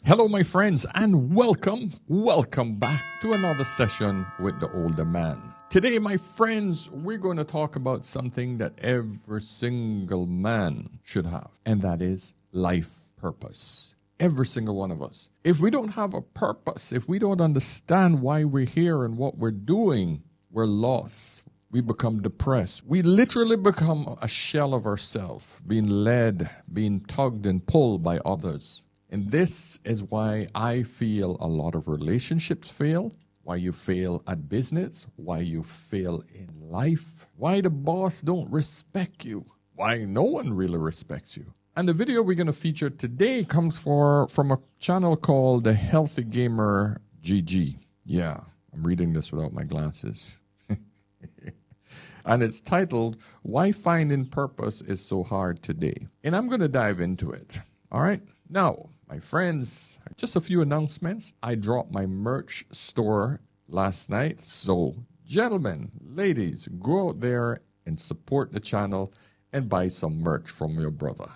Hello, my friends, and welcome back to another session with the older man. Today, my friends, we're going to talk about something that every single man should have, and that is life purpose. Every single one of us. If we don't have a purpose, if we don't understand why we're here and what we're doing, we're lost. We become depressed. We literally become a shell of ourselves, being led, being tugged and pulled by others. And this is why I feel a lot of relationships fail, why you fail at business, why you fail in life, why the boss don't respect you, why no one really respects you. And the video we're going to feature today comes from a channel called The Healthy Gamer GG. Yeah, I'm reading this without my glasses. And it's titled, Why Finding Purpose is So Hard Today. And I'm going to dive into it. All right. Now, my friends, just a few announcements. I dropped my merch store last night. So, gentlemen, ladies, go out there and support the channel and buy some merch from your brother.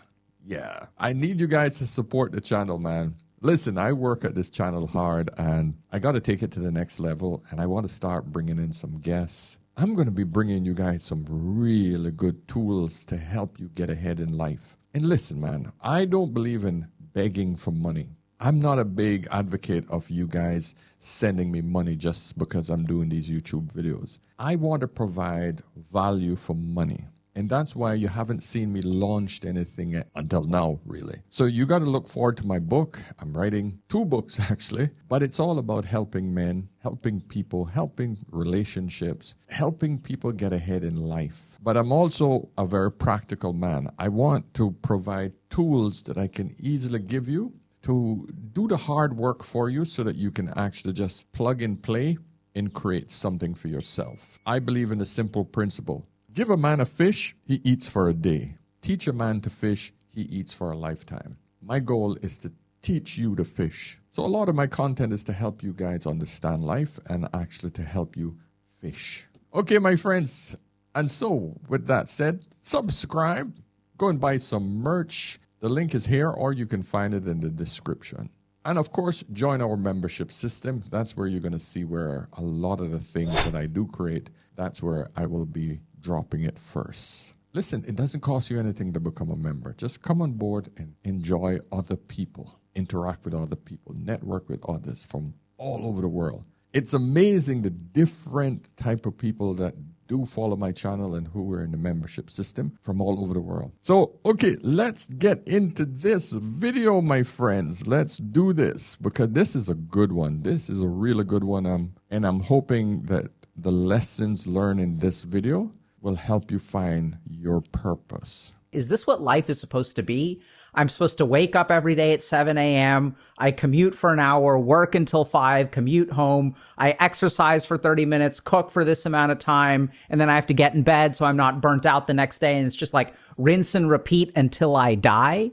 Yeah, I need you guys to support the channel, man. Listen, I work at this channel hard and I got to take it to the next level. And I want to start bringing in some guests. I'm going to be bringing you guys some really good tools to help you get ahead in life. And listen, man, I don't believe in begging for money. I'm not a big advocate of you guys sending me money just because I'm doing these YouTube videos. I want to provide value for money. And that's why you haven't seen me launched anything until now, really. So you got to look forward to my book. I'm writing 2 books, actually. But it's all about helping men, helping people, helping relationships, helping people get ahead in life. But I'm also a very practical man. I want to provide tools that I can easily give you to do the hard work for you so that you can actually just plug and play and create something for yourself. I believe in a simple principle. Give a man a fish, he eats for a day. Teach a man to fish, he eats for a lifetime. My goal is to teach you to fish. So a lot of my content is to help you guys understand life and actually to help you fish. Okay, my friends. And so, with that said, subscribe, go and buy some merch. The link is here, or you can find it in the description. And of course, join our membership system. That's where you're going to see where a lot of the things that I do create, that's where I will be dropping it first. Listen, it doesn't cost you anything to become a member. Just come on board and enjoy other people, interact with other people, network with others from all over the world. It's amazing the different type of people that do follow my channel and who are in the membership system from all over the world. So, okay, let's get into this video, my friends. Let's do this because this is a good one. This is a really good one. And I'm hoping that the lessons learned in this video will help you find your purpose. Is this what life is supposed to be? I'm supposed to wake up every day at 7 a.m. I commute for an hour, work until 5, commute home. I exercise for 30 minutes, cook for this amount of time, and then I have to get in bed so I'm not burnt out the next day. And it's just like rinse and repeat until I die.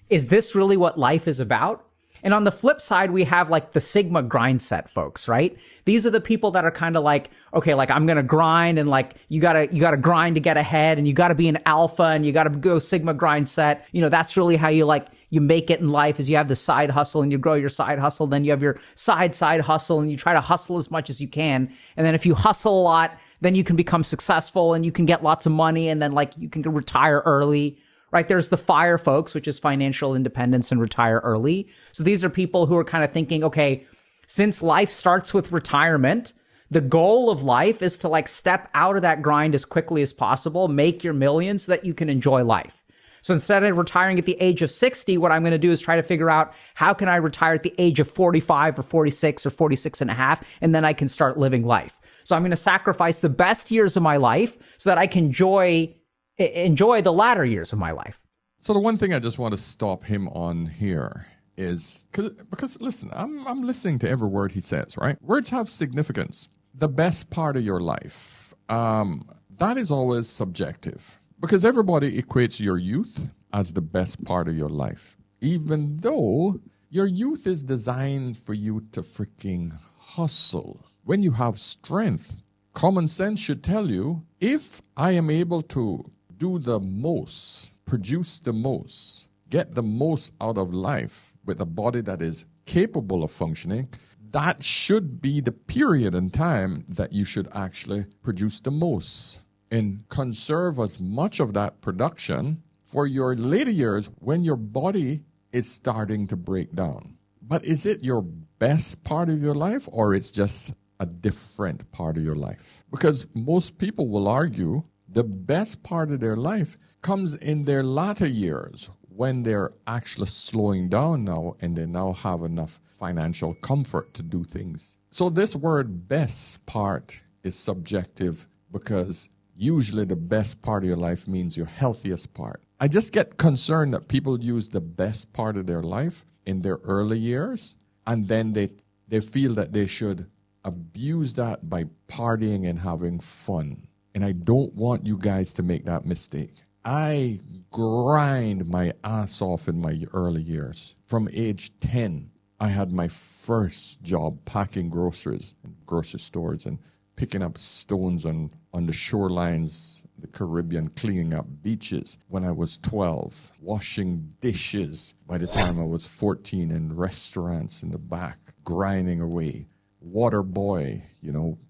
Is this really what life is about? And on the flip side, we have like the Sigma grind set folks, right? These are the people that are kind of like, okay, like I'm going to grind and like you got to grind to get ahead and you got to be an alpha and you got to go Sigma grind set. You know, that's really how you make it in life is you have the side hustle and you grow your side hustle. Then you have your side hustle and you try to hustle as much as you can. And then if you hustle a lot, then you can become successful and you can get lots of money and then like you can retire early. Right, there's the FIRE folks, which is financial independence and retire early. So these are people who are kind of thinking, okay, since life starts with retirement, the goal of life is to like step out of that grind as quickly as possible, make your millions so that you can enjoy life. So instead of retiring at the age of 60, what I'm going to do is try to figure out how can I retire at the age of 45 or 46 or 46 and a half, and then I can start living life. So I'm going to sacrifice the best years of my life so that I can enjoy the latter years of my life. So the one thing I just want to stop him on here is because listen, I'm listening to every word he says, right? Words have significance. The best part of your life, that is always subjective because everybody equates your youth as the best part of your life, even though your youth is designed for you to freaking hustle. When you have strength, common sense should tell you, if I am able to do the most, produce the most, get the most out of life with a body that is capable of functioning, that should be the period in time that you should actually produce the most and conserve as much of that production for your later years when your body is starting to break down. But is it your best part of your life, or it's just a different part of your life? Because most people will argue the best part of their life comes in their latter years when they're actually slowing down now and they now have enough financial comfort to do things. So this word best part is subjective because usually the best part of your life means your healthiest part. I just get concerned that people use the best part of their life in their early years, and then they feel that they should abuse that by partying and having fun. And I don't want you guys to make that mistake. I grind my ass off in my early years. From age 10, I had my first job packing groceries in grocery stores and picking up stones on the shorelines, the Caribbean, cleaning up beaches when I was 12, washing dishes by the time I was 14 in restaurants in the back, grinding away. Water boy,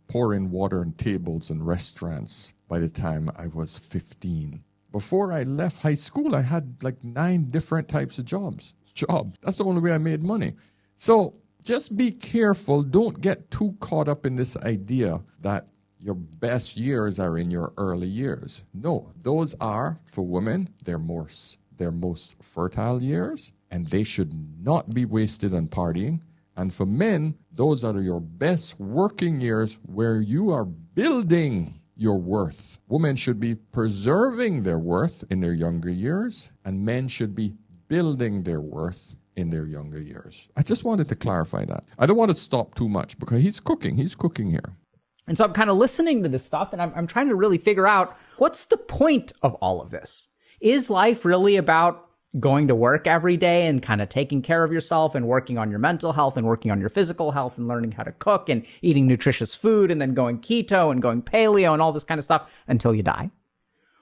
pouring water on tables in restaurants by the time I was 15. Before I left high school, I had like 9 different types of jobs. That's the only way I made money. So just be careful. Don't get too caught up in this idea that your best years are in your early years. No, those are, for women, their most fertile years, and they should not be wasted on partying. And for men, those are your best working years where you are building your worth. Women should be preserving their worth in their younger years, and men should be building their worth in their younger years. I just wanted to clarify that. I don't want to stop too much because he's cooking here. And so I'm kind of listening to this stuff, and I'm trying to really figure out, what's the point of all of this? Is life really about going to work every day and kind of taking care of yourself and working on your mental health and working on your physical health and learning how to cook and eating nutritious food and then going keto and going paleo and all this kind of stuff until you die?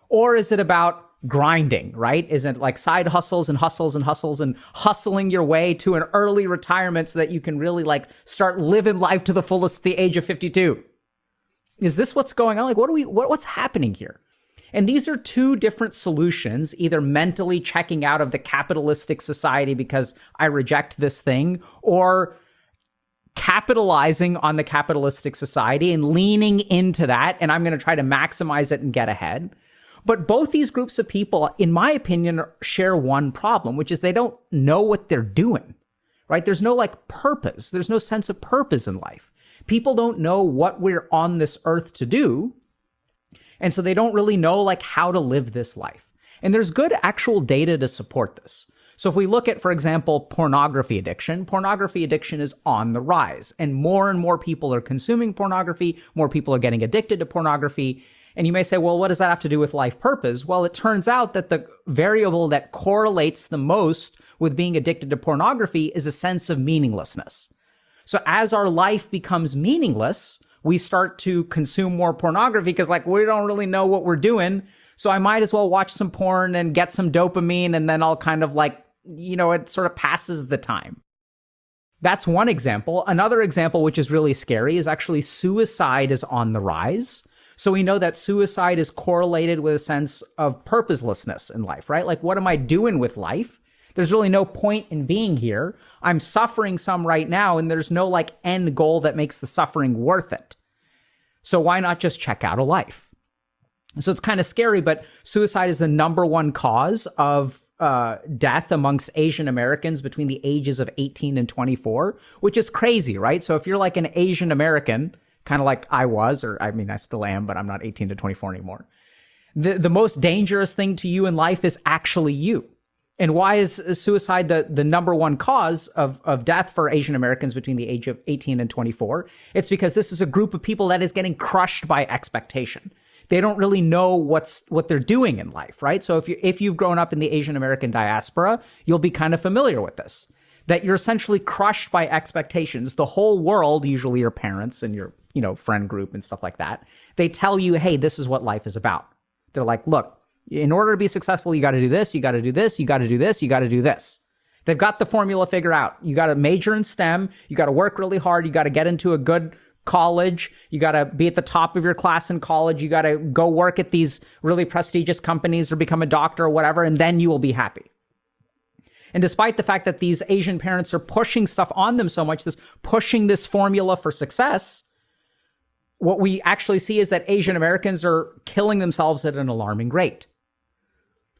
Or is it about grinding, right? Is it like side hustles and hustles and hustles and hustling your way to an early retirement so that you can really like start living life to the fullest at the age of 52? Is this what's going on? Like, what's happening here? And these are two different solutions, either mentally checking out of the capitalistic society because I reject this thing, or capitalizing on the capitalistic society and leaning into that, and I'm going to try to maximize it and get ahead. But both these groups of people, in my opinion, share one problem, which is they don't know what they're doing, right? There's no like purpose. There's no sense of purpose in life. People don't know what we're on this earth to do. And so they don't really know like how to live this life. And there's good actual data to support this. So if we look at, for example, pornography addiction is on the rise. And more people are consuming pornography. More people are getting addicted to pornography. And you may say, well, what does that have to do with life purpose? Well, it turns out that the variable that correlates the most with being addicted to pornography is a sense of meaninglessness. So as our life becomes meaningless, we start to consume more pornography because like we don't really know what we're doing. So I might as well watch some porn and get some dopamine, and then I'll kind of like, it sort of passes the time. That's one example. Another example, which is really scary, is actually suicide is on the rise. So we know that suicide is correlated with a sense of purposelessness in life, right? Like, what am I doing with life? There's really no point in being here. I'm suffering some right now, and there's no like end goal that makes the suffering worth it. So why not just check out a life? So it's kind of scary, but suicide is the number one cause of death amongst Asian Americans between the ages of 18 and 24, which is crazy, right? So if you're like an Asian American, kind of like I was, or I mean, I still am, but I'm not 18 to 24 anymore. The most dangerous thing to you in life is actually you. And why is suicide the number one cause of death for Asian Americans between the age of 18 and 24? It's because this is a group of people that is getting crushed by expectation. They don't really know what they're doing in life, right? So if you've grown up in the Asian American diaspora, you'll be kind of familiar with this, that you're essentially crushed by expectations. The whole world, usually your parents and your, friend group and stuff like that, they tell you, hey, this is what life is about. They're like, look, in order to be successful, you got to do this, you got to do this, you got to do this, you got to do this. They've got the formula figured out. You got to major in STEM. You got to work really hard. You got to get into a good college. You got to be at the top of your class in college. You got to go work at these really prestigious companies or become a doctor or whatever, and then you will be happy. And despite the fact that these Asian parents are pushing stuff on them so much, pushing this formula for success, what we actually see is that Asian Americans are killing themselves at an alarming rate.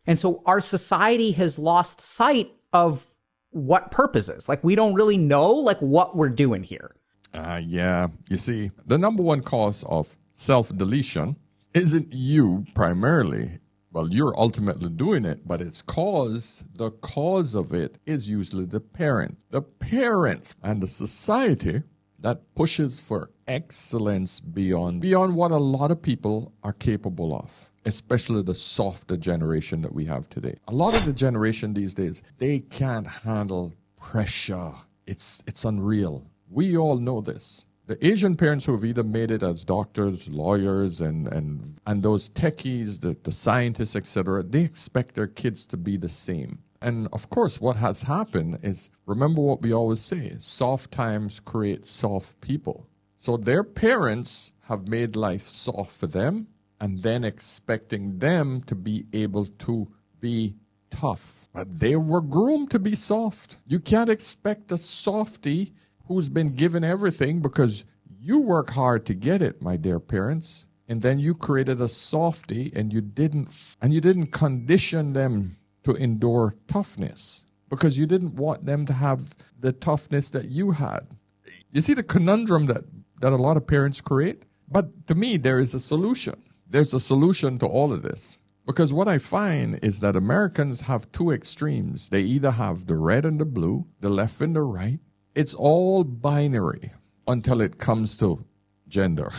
And so our society has lost sight of what purpose is. Like, we don't really know, like, what we're doing here. Yeah. You see, the number one cause of self-deletion isn't you primarily. Well, you're ultimately doing it, but the cause of it is usually the parent. The parents and the society that pushes for excellence beyond what a lot of people are capable of, especially the softer generation that we have today. A lot of the generation these days, they can't handle pressure. It's unreal. We all know this. The Asian parents who have either made it as doctors, lawyers, and those techies, the scientists, etc., they expect their kids to be the same. And of course, what has happened is, remember what we always say, soft times create soft people. So their parents have made life soft for them, and then expecting them to be able to be tough. But they were groomed to be soft. You can't expect a softie who's been given everything because you work hard to get it, my dear parents. And then you created a softie and you didn't condition them to endure toughness because you didn't want them to have the toughness that you had. You see the conundrum that a lot of parents create? But to me, there is a solution. There's a solution to all of this. Because what I find is that Americans have two extremes. They either have the red and the blue, the left and the right. It's all binary until it comes to gender.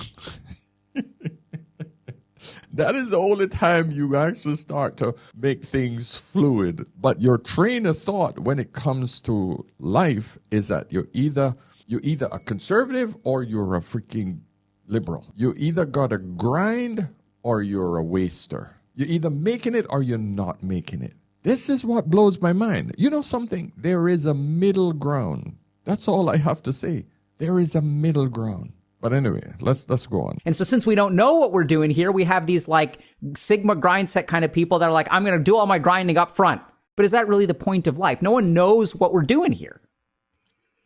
That is the only time you actually start to make things fluid. But your train of thought when it comes to life is that you're either a conservative or you're a freaking liberal. You either got to grind or you're a waster. You're either making it or you're not making it. This is what blows my mind. You know something? There is a middle ground. That's all I have to say. There is a middle ground. But anyway, let's go on. And so since we don't know what we're doing here, we have these like Sigma grind set kind of people that are like, I'm going to do all my grinding up front. But is that really the point of life? No one knows what we're doing here.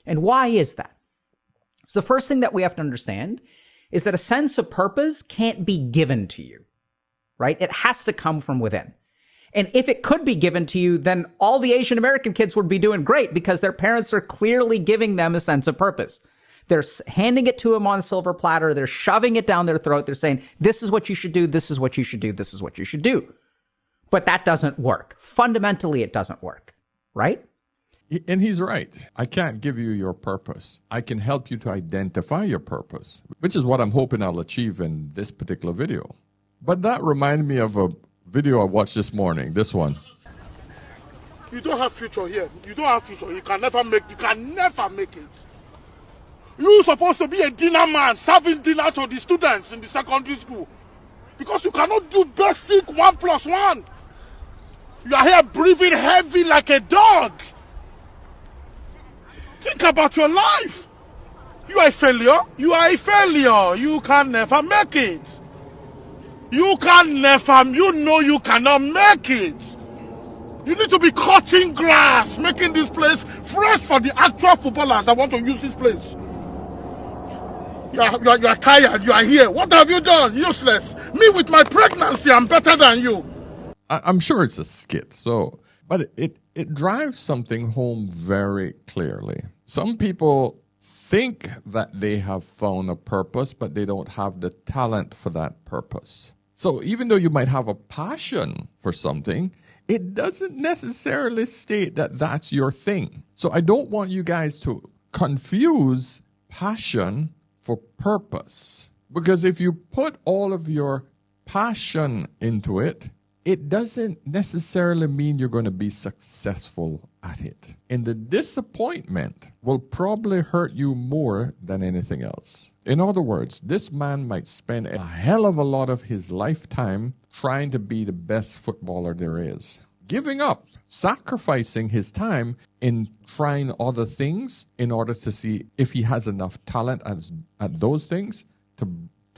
And why is that? So the first thing that we have to understand is that a sense of purpose can't be given to you, right? It has to come from within. And if it could be given to you, then all the Asian American kids would be doing great because their parents are clearly giving them a sense of purpose. They're handing it to them on a silver platter. They're shoving it down their throat. They're saying, this is what you should do. This is what you should do. This is what you should do. But that doesn't work. Fundamentally, it doesn't work, right? And he's right. I can't give you your purpose. I can help you to identify your purpose, which is what I'm hoping I'll achieve in this particular video. But that reminded me of a video I watched this morning, this one. You don't have future here. You don't have future. You can never make it. You're supposed to be a dinner man, serving dinner to the students in the secondary school. Because you cannot do basic 1+1. You are here breathing heavy like a dog. Think about your life. You are a failure. You are a failure. You can never make it. You cannot make it. You need to be cutting grass, making this place fresh for the actual footballers that want to use this place. You are tired. You are here. What have you done? Useless. Me with my pregnancy, I'm better than you. I'm sure it's a skit, but it drives something home very clearly. Some people think that they have found a purpose, but they don't have the talent for that purpose. So even though you might have a passion for something, it doesn't necessarily state that that's your thing. So I don't want you guys to confuse passion for purpose. Because if you put all of your passion into it, it doesn't necessarily mean you're going to be successful at it. And the disappointment will probably hurt you more than anything else. In other words, this man might spend a hell of a lot of his lifetime trying to be the best footballer there is. giving up, sacrificing his time in trying other things in order to see if he has enough talent at those things to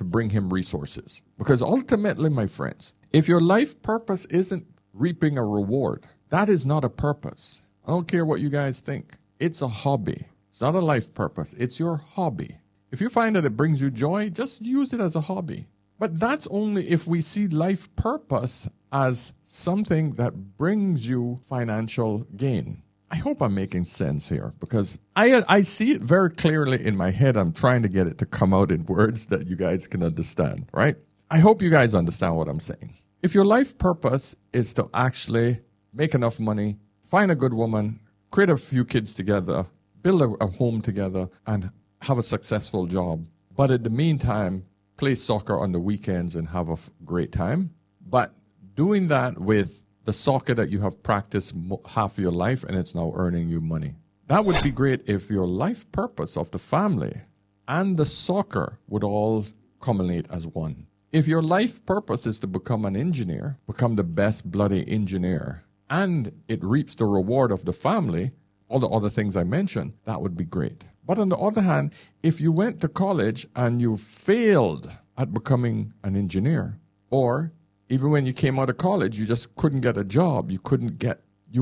bring him resources. Because ultimately, my friends, if your life purpose isn't reaping a reward, that is not a purpose. I don't care what you guys think. It's a hobby. It's not a life purpose. It's your hobby. If you find that it brings you joy, just use it as a hobby. But that's only if we see life purpose as something that brings you financial gain. I hope I'm making sense here, because I see it very clearly in my head. I'm trying to get it to come out in words that you guys can understand, right? I hope you guys understand what I'm saying. If your life purpose is to actually make enough money, find a good woman, create a few kids together, build a home together, and have a successful job, but in the meantime, play soccer on the weekends and have a great time, but doing that with the soccer that you have practiced half of your life and it's now earning you money. That would be great if your life purpose of the family and the soccer would all culminate as one. If your life purpose is to become an engineer, become the best bloody engineer, and it reaps the reward of the family, all the other things I mentioned, that would be great. But on the other hand, if you went to college and you failed at becoming an engineer, or even when you came out of college, you just couldn't get a job, you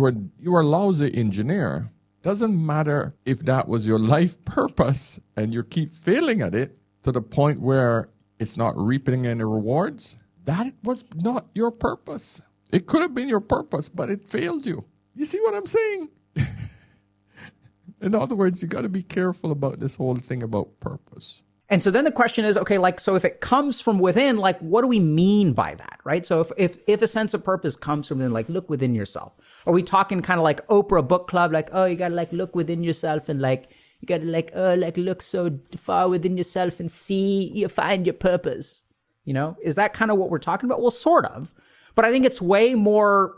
were a lousy engineer, doesn't matter if that was your life purpose and you keep failing at it to the point where it's not reaping any rewards, that was not your purpose. It could have been your purpose, but it failed you. You see what I'm saying? In other words, you got to be careful about this whole thing about purpose. And so then the question is, okay, like, so if it comes from within, like, what do we mean by that, right? So if a sense of purpose comes from within, like, look within yourself. Are we talking kind of like Oprah book club, like, oh, you got to like look within yourself and like, you got to like, oh, like look so far within yourself and see, you find your purpose, you know? Is that kind of what we're talking about? Well, sort of. But I think it's way more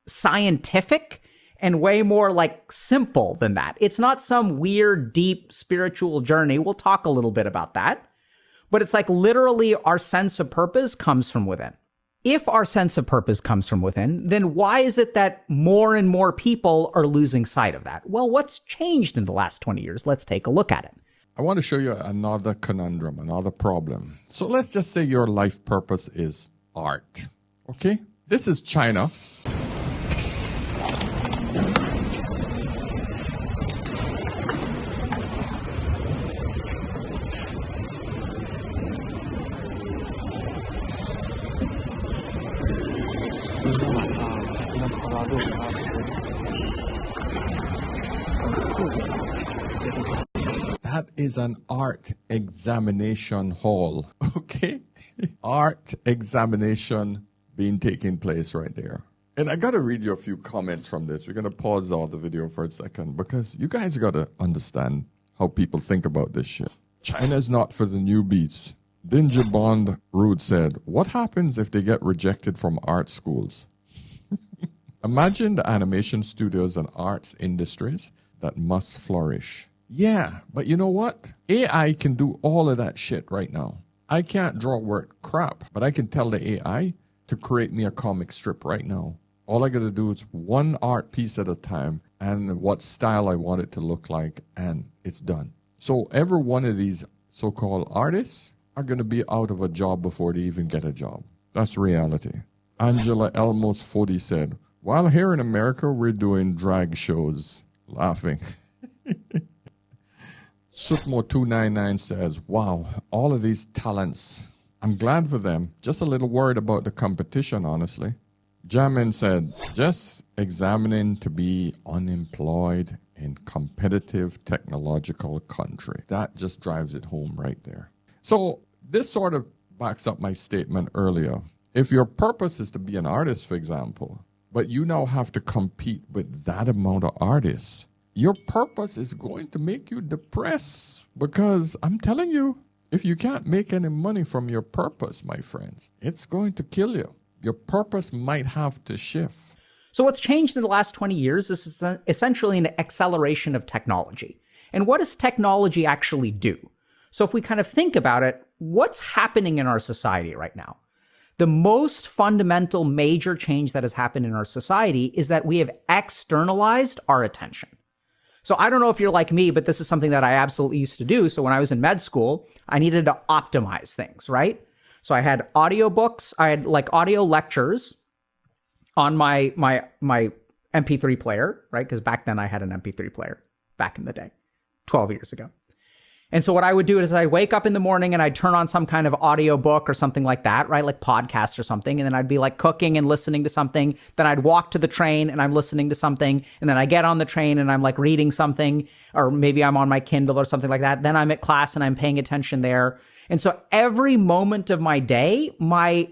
scientific and way more like simple than that. It's not some weird, deep spiritual journey. We'll talk a little bit about that. But it's like literally our sense of purpose comes from within. If our sense of purpose comes from within, then why is it that more and more people are losing sight of that? Well, what's changed in the last 20 years? Let's take a look at it. I want to show you another conundrum, another problem. So let's just say your life purpose is art. Okay? This is China. That is an art examination hall, okay? Art examination being taking place right there. And I got to read you a few comments from this. We're going to pause all the video for a second because you guys got to understand how people think about this shit. China's not for the newbies. Danger Bond Rude said, what happens if they get rejected from art schools? Imagine the animation studios and arts industries that must flourish. Yeah, but you know what? AI can do all of that shit right now. I can't draw word crap, but I can tell the AI to create me a comic strip right now. All I got to do is one art piece at a time and what style I want it to look like, and it's done. So every one of these so-called artists are going to be out of a job before they even get a job. That's reality. Angela Elmos 40 said, while here in America, we're doing drag shows. Laughing. Sutmo299 says, wow, all of these talents. I'm glad for them. Just a little worried about the competition, honestly. Jamin said, just examining to be unemployed in competitive technological country. That just drives it home right there. So this sort of backs up my statement earlier. If your purpose is to be an artist, for example, but you now have to compete with that amount of artists, your purpose is going to make you depressed, because I'm telling you, if you can't make any money from your purpose, my friends, it's going to kill you. Your purpose might have to shift. So what's changed in the last 20 years is essentially an acceleration of technology. And what does technology actually do? So if we kind of think about it, what's happening in our society right now? The most fundamental major change that has happened in our society is that we have externalized our attention. So I don't know if you're like me, but this is something that I absolutely used to do. So when I was in med school, I needed to optimize things, right? So I had audiobooks, I had like audio lectures on my MP3 player, right? Because back then I had an MP3 player back in the day, 12 years ago. And so what I would do is I'd wake up in the morning and I'd turn on some kind of audio book or something like that, right? Like podcast or something. And then I'd be like cooking and listening to something. Then I'd walk to the train and I'm listening to something. And then I get on the train and I'm like reading something, or maybe I'm on my Kindle or something like that. Then I'm at class and I'm paying attention there. And so every moment of my day, my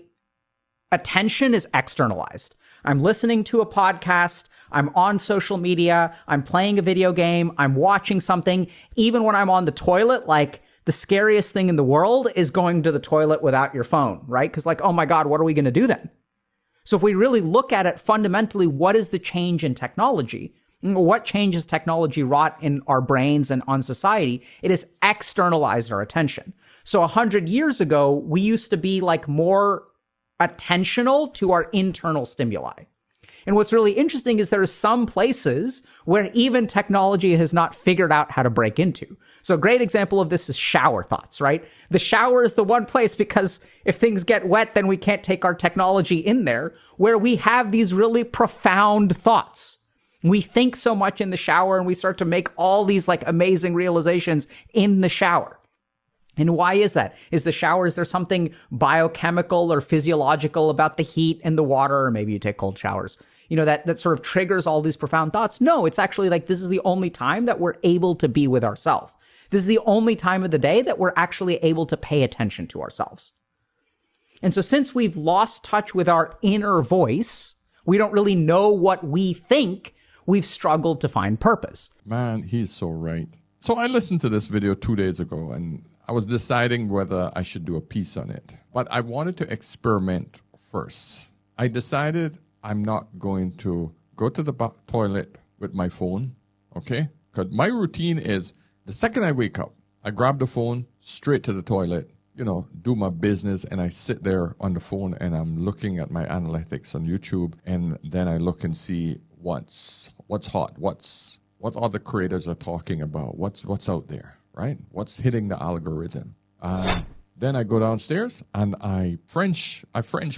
attention is externalized. I'm listening to a podcast, I'm on social media, I'm playing a video game, I'm watching something. Even when I'm on the toilet, like the scariest thing in the world is going to the toilet without your phone, right? Because like, oh my God, what are we going to do then? So if we really look at it fundamentally, what is the change in technology? What change has technology wrought in our brains and on society? It has externalized our attention. So 100 years ago, we used to be like more attentional to our internal stimuli. And what's really interesting is there are some places where even technology has not figured out how to break into. So a great example of this is shower thoughts, right? The shower is the one place, because if things get wet, then we can't take our technology in there, where we have these really profound thoughts. We think so much in the shower and we start to make all these like amazing realizations in the shower. And why is that? Is there something biochemical or physiological about the heat and the water, or maybe you take cold showers, that sort of triggers all these profound thoughts? No, it's actually like this is the only time that we're able to be with ourselves. This is the only time of the day that we're actually able to pay attention to ourselves. And so since we've lost touch with our inner voice, we don't really know what we think, we've struggled to find purpose. Man, he's so right. So I listened to this video 2 days ago and I was deciding whether I should do a piece on it. But I wanted to experiment first. I decided I'm not going to go to the toilet with my phone, okay? Because my routine is the second I wake up, I grab the phone, straight to the toilet, do my business, and I sit there on the phone and I'm looking at my analytics on YouTube, and then I look and see what's hot, what other creators are talking about, what's out there. Right? What's hitting the algorithm? Then I go downstairs and I French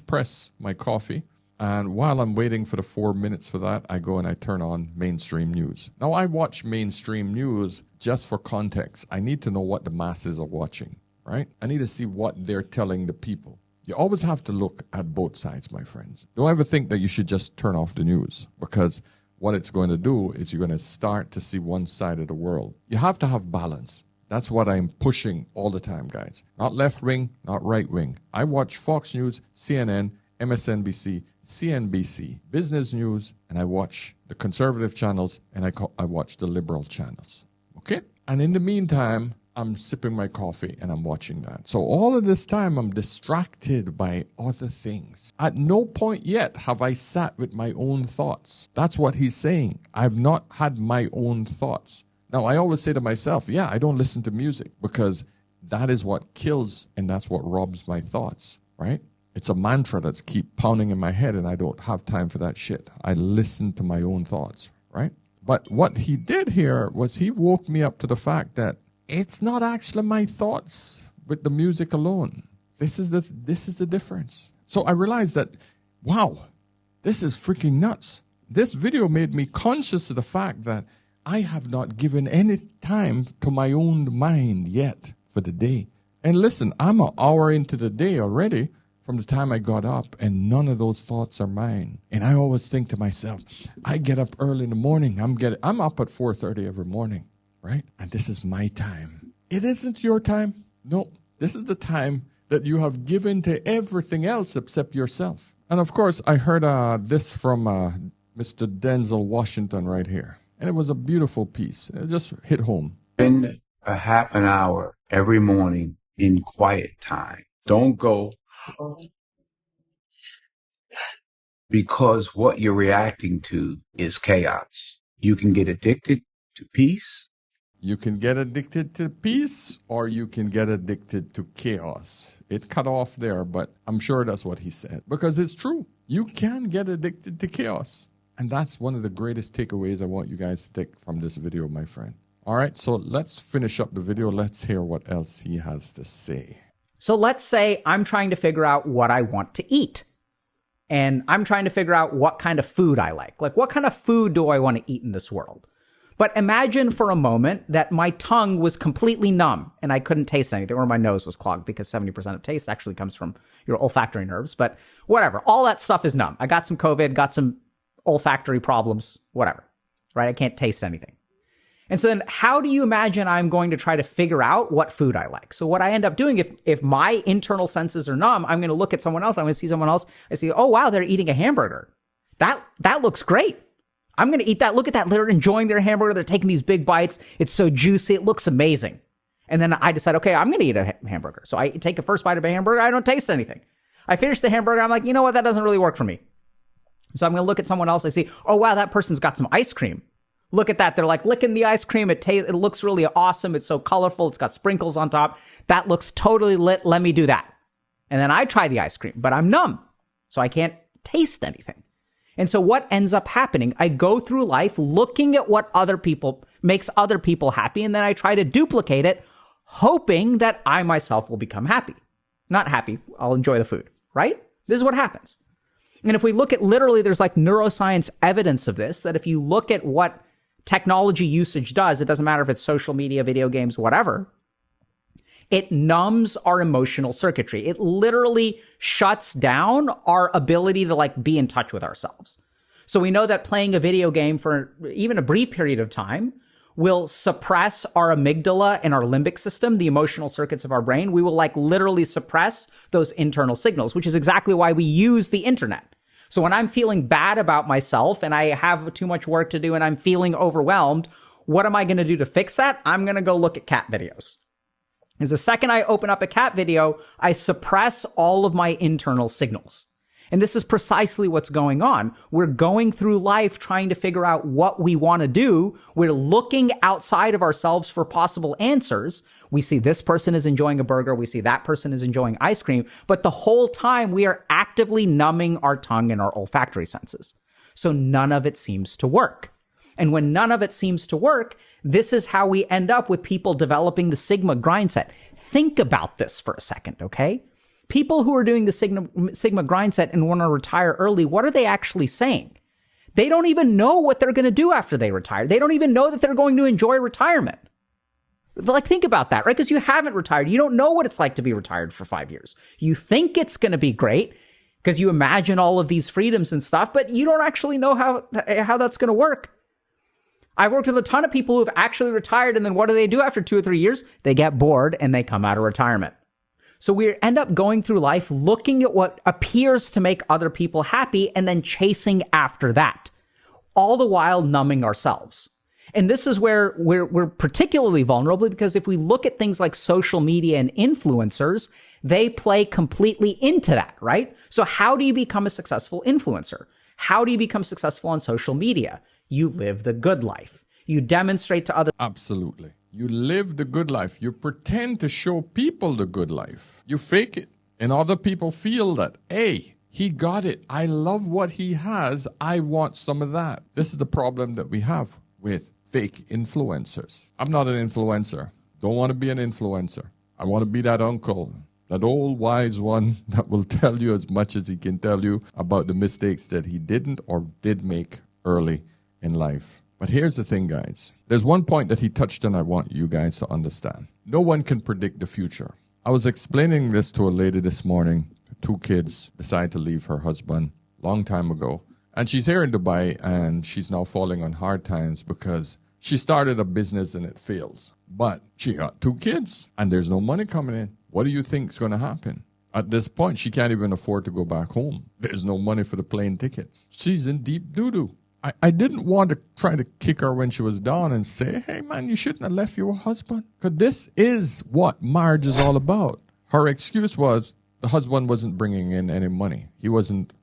press my coffee. And while I'm waiting for the 4 minutes for that, I go and I turn on mainstream news. Now, I watch mainstream news just for context. I need to know what the masses are watching, right? I need to see what they're telling the people. You always have to look at both sides, my friends. Don't ever think that you should just turn off the news, because what it's going to do is you're going to start to see one side of the world. You have to have balance. That's what I'm pushing all the time, guys. Not left wing, not right wing. I watch Fox News, CNN, MSNBC, CNBC, business news, and I watch the conservative channels, and I watch the liberal channels. Okay? And in the meantime, I'm sipping my coffee and I'm watching that. So all of this time, I'm distracted by other things. At no point yet have I sat with my own thoughts. That's what he's saying. I've not had my own thoughts. Now, I always say to myself, yeah, I don't listen to music because that is what kills and that's what robs my thoughts, right? It's a mantra that's keep pounding in my head and I don't have time for that shit. I listen to my own thoughts, right? But what he did here was he woke me up to the fact that it's not actually my thoughts with the music alone. This is the difference. So I realized that, wow, this is freaking nuts. This video made me conscious of the fact that I have not given any time to my own mind yet for the day. And listen, I'm an hour into the day already from the time I got up, and none of those thoughts are mine. And I always think to myself, I get up early in the morning. I'm up at 4:30 every morning, right? And this is my time. It isn't your time. No, this is the time that you have given to everything else except yourself. And of course, I heard this from Mr. Denzel Washington right here. And it was a beautiful piece. It just hit home. Spend a half an hour every morning in quiet time. Don't go, because what you're reacting to is chaos. You can get addicted to peace, You can get addicted to peace or you can get addicted to chaos. It cut off there, but I'm sure that's what he said. Because it's true. You can get addicted to chaos. And that's one of the greatest takeaways I want you guys to take from this video, my friend. All right, so let's finish up the video. Let's hear what else he has to say. So let's say I'm trying to figure out what I want to eat. And I'm trying to figure out what kind of food I like. Like, what kind of food do I want to eat in this world? But imagine for a moment that my tongue was completely numb and I couldn't taste anything, or my nose was clogged, because 70% of taste actually comes from your olfactory nerves. But whatever, all that stuff is numb. I got some COVID, got some olfactory problems, whatever, right? I can't taste anything. And so then how do you imagine I'm going to try to figure out what food I like? So what I end up doing, if my internal senses are numb, I'm going to look at someone else. I'm going to see someone else. I see, oh, wow, they're eating a hamburger. That looks great. I'm going to eat that. Look at that. They're enjoying their hamburger. They're taking these big bites. It's so juicy. It looks amazing. And then I decide, okay, I'm going to eat a hamburger. So I take a first bite of a hamburger. I don't taste anything. I finish the hamburger. I'm like, you know what? That doesn't really work for me. So I'm going to look at someone else. I see, oh, wow, that person's got some ice cream. Look at that. They're like licking the ice cream. It looks really awesome. It's so colorful. It's got sprinkles on top. That looks totally lit. Let me do that. And then I try the ice cream, but I'm numb. So I can't taste anything. And so what ends up happening, I go through life looking at what makes other people happy. And then I try to duplicate it, hoping that I myself will become happy. Not happy. I'll enjoy the food, right? This is what happens. And if we look at literally, there's like neuroscience evidence of this, that if you look at what technology usage does, it doesn't matter if it's social media, video games, whatever, it numbs our emotional circuitry. It literally shuts down our ability to like be in touch with ourselves. So we know that playing a video game for even a brief period of time will suppress our amygdala and our limbic system, the emotional circuits of our brain. We will like literally suppress those internal signals, which is exactly why we use the internet. So when I'm feeling bad about myself and I have too much work to do and I'm feeling overwhelmed, what am I going to do to fix that? I'm going to go look at cat videos. Because the second I open up a cat video, I suppress all of my internal signals. And this is precisely what's going on. We're going through life trying to figure out what we want to do. We're looking outside of ourselves for possible answers. We see this person is enjoying a burger. We see that person is enjoying ice cream. But the whole time we are actively numbing our tongue and our olfactory senses. So none of it seems to work. And when none of it seems to work, this is how we end up with people developing the Sigma grind set. Think about this for a second, okay? People who are doing the Sigma grind set and want to retire early, what are they actually saying? They don't even know what they're going to do after they retire. They don't even know that they're going to enjoy retirement. Like, think about that, right? Because you haven't retired. You don't know what it's like to be retired for 5 years. You think it's going to be great because you imagine all of these freedoms and stuff, but you don't actually know how that's going to work. I worked with a ton of people who have actually retired, and then what do they do after 2 or 3 years? They get bored and they come out of retirement. So we end up going through life looking at what appears to make other people happy and then chasing after that, all the while numbing ourselves. And this is where we're particularly vulnerable, because if we look at things like social media and influencers, they play completely into that, right? So how do you become a successful influencer? How do you become successful on social media? You live the good life. You demonstrate to others. Absolutely. You live the good life. You pretend to show people the good life. You fake it. And other people feel that, hey, he got it. I love what he has. I want some of that. This is the problem that we have with fake influencers. I'm not an influencer. Don't want to be an influencer. I want to be that uncle, that old wise one that will tell you as much as he can tell you about the mistakes that he didn't or did make early in life. But here's the thing, guys. There's one point that he touched on I want you guys to understand. No one can predict the future. I was explaining this to a lady this morning. 2 kids decided to leave her husband long time ago. And she's here in Dubai, and she's now falling on hard times because she started a business and it fails. But she got 2 kids, and there's no money coming in. What do you think is going to happen? At this point, she can't even afford to go back home. There's no money for the plane tickets. She's in deep doo-doo. I didn't want to try to kick her when she was down and say, hey, man, you shouldn't have left your husband. Because this is what marriage is all about. Her excuse was the husband wasn't bringing in any money. He wasn't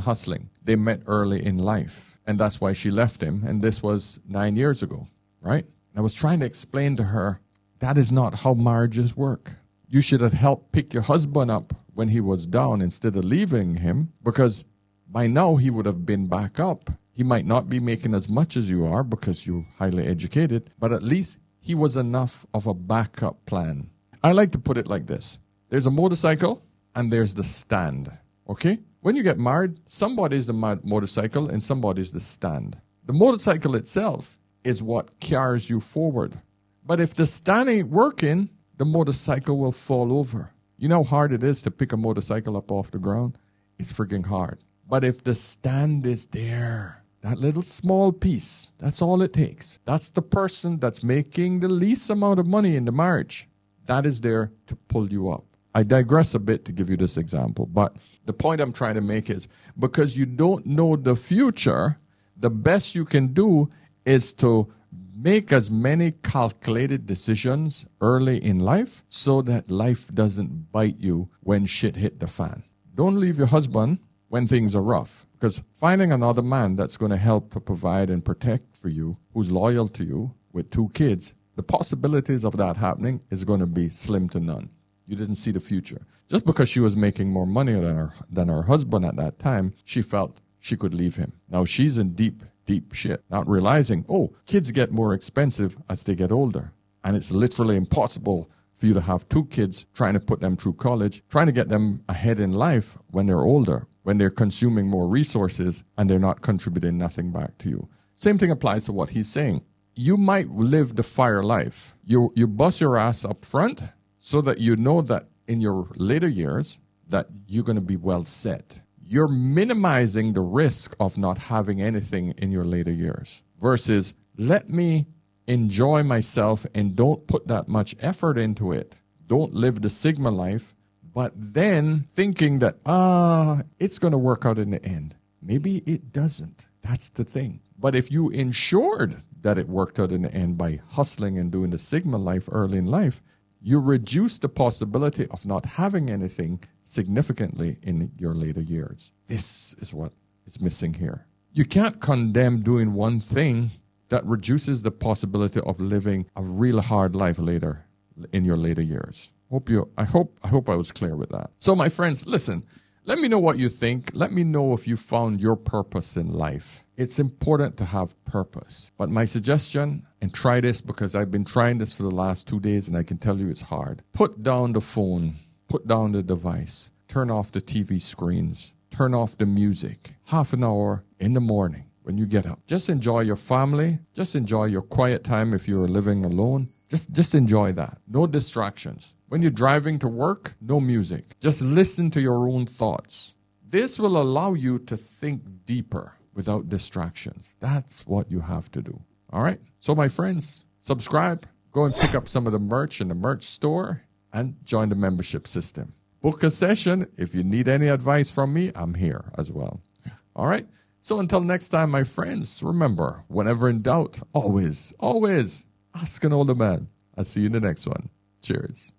hustling. They met early in life. And that's why she left him. And this was 9 years ago, right? I was trying to explain to her, that is not how marriages work. You should have helped pick your husband up when he was down instead of leaving him, because by now he would have been back up. He might not be making as much as you are because you're highly educated, but at least he was enough of a backup plan. I like to put it like this. There's a motorcycle and there's the stand, okay? When you get married, somebody's the motorcycle and somebody's the stand. The motorcycle itself is what carries you forward. But if the stand ain't working, the motorcycle will fall over. You know how hard it is to pick a motorcycle up off the ground? It's freaking hard. But if the stand is there, that little small piece, that's all it takes. That's the person that's making the least amount of money in the marriage. That is there to pull you up. I digress a bit to give you this example, but the point I'm trying to make is because you don't know the future, the best you can do is to make as many calculated decisions early in life so that life doesn't bite you when shit hit the fan. Don't leave your husband when things are rough, because finding another man that's going to help to provide and protect for you, who's loyal to you with 2 kids, the possibilities of that happening is going to be slim to none. You didn't see the future. Just because she was making more money than her husband at that time, she felt she could leave him. Now she's in deep shit, not realizing, kids get more expensive as they get older. And it's literally impossible for you to have 2 kids, trying to put them through college, trying to get them ahead in life when they're older, when they're consuming more resources and they're not contributing nothing back to you. Same thing applies to what he's saying. You might live the fire life. You bust your ass up front so that you know that in your later years that you're going to be well set. You're minimizing the risk of not having anything in your later years versus let me enjoy myself and don't put that much effort into it. Don't live the Sigma life, but then thinking that, it's going to work out in the end. Maybe it doesn't. That's the thing. But if you ensured that it worked out in the end by hustling and doing the Sigma life early in life, you reduce the possibility of not having anything significantly in your later years. This is what is missing here. You can't condemn doing one thing that reduces the possibility of living a real hard life later in your later years. I hope I was clear with that. So my friends, listen, let me know what you think. Let me know if you found your purpose in life. It's important to have purpose. But my suggestion, and try this because I've been trying this for the last 2 days and I can tell you it's hard. Put down the phone, put down the device, turn off the TV screens, turn off the music. Half an hour in the morning when you get up. Just enjoy your family. Just enjoy your quiet time if you're living alone. Just enjoy that. No distractions. When you're driving to work, no music. Just listen to your own thoughts. This will allow you to think deeper without distractions. That's what you have to do. All right? So my friends, subscribe. Go and pick up some of the merch in the merch store and join the membership system. Book a session. If you need any advice from me, I'm here as well. All right? So until next time, my friends, remember, whenever in doubt, always ask an older man. I'll see you in the next one. Cheers.